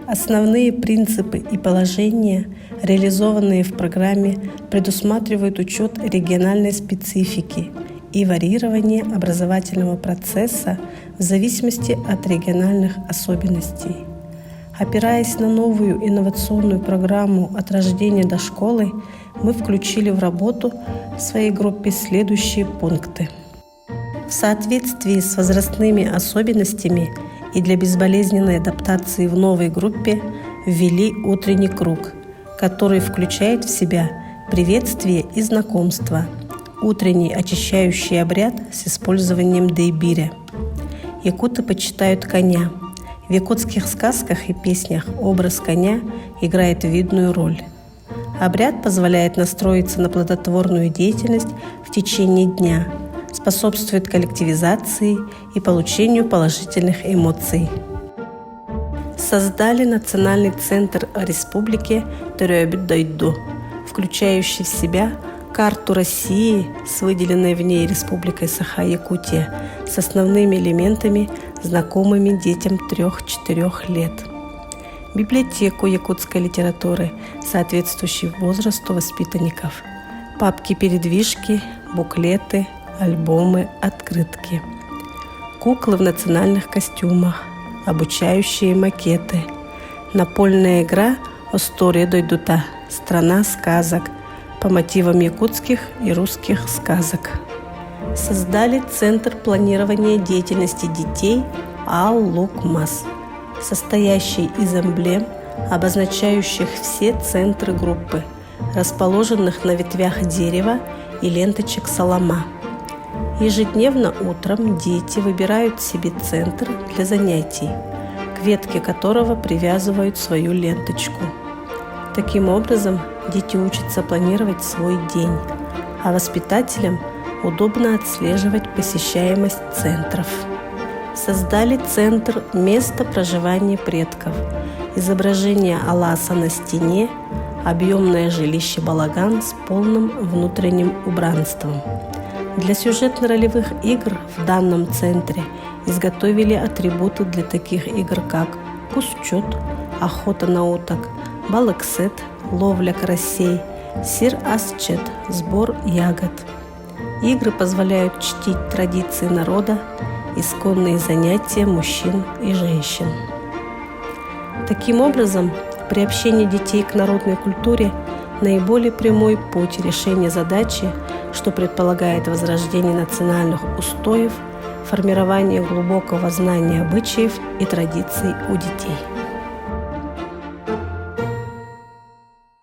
Основные принципы и положения, реализованные в программе, предусматривают учет региональной специфики и варьирование образовательного процесса в зависимости от региональных особенностей. Опираясь на новую инновационную программу «От рождения до школы», мы включили в работу в своей группе следующие пункты. В соответствии с возрастными особенностями и для безболезненной адаптации в новой группе ввели утренний круг, который включает в себя приветствие и знакомство, утренний очищающий обряд с использованием дейбиря. Якуты почитают коня. В якутских сказках и песнях образ коня играет видную роль. Обряд позволяет настроиться на плодотворную деятельность в течение дня, способствует коллективизации и получению положительных эмоций. Создали Национальный центр республики Төрөбүт-Дойду, включающий в себя карту России с выделенной в ней Республикой Саха-Якутия с основными элементами, знакомыми детям 3-4 лет. Библиотеку якутской литературы, соответствующей возрасту воспитанников. Папки-передвижки, буклеты, альбомы, открытки. Куклы в национальных костюмах, обучающие макеты. Напольная игра «Остория Дойдута» – страна сказок по мотивам якутских и русских сказок. Создали Центр планирования деятельности детей Ал-Лук-Мас, состоящий из эмблем, обозначающих все центры группы, расположенных на ветвях дерева и ленточек солома. Ежедневно утром дети выбирают себе центр для занятий, к ветке которого привязывают свою ленточку. Таким образом, дети учатся планировать свой день, а воспитателям удобно отслеживать посещаемость центров. Создали центр «Место проживания предков», изображение Аласа на стене, объемное жилище балаган с полным внутренним убранством. Для сюжетно-ролевых игр в данном центре изготовили атрибуты для таких игр, как кусчут, охота на уток, балыксет, ловля карасей, сир-асчет, сбор ягод. Игры позволяют чтить традиции народа, исконные занятия мужчин и женщин. Таким образом, приобщение детей к народной культуре – наиболее прямой путь решения задачи, что предполагает возрождение национальных устоев, формирование глубокого знания обычаев и традиций у детей.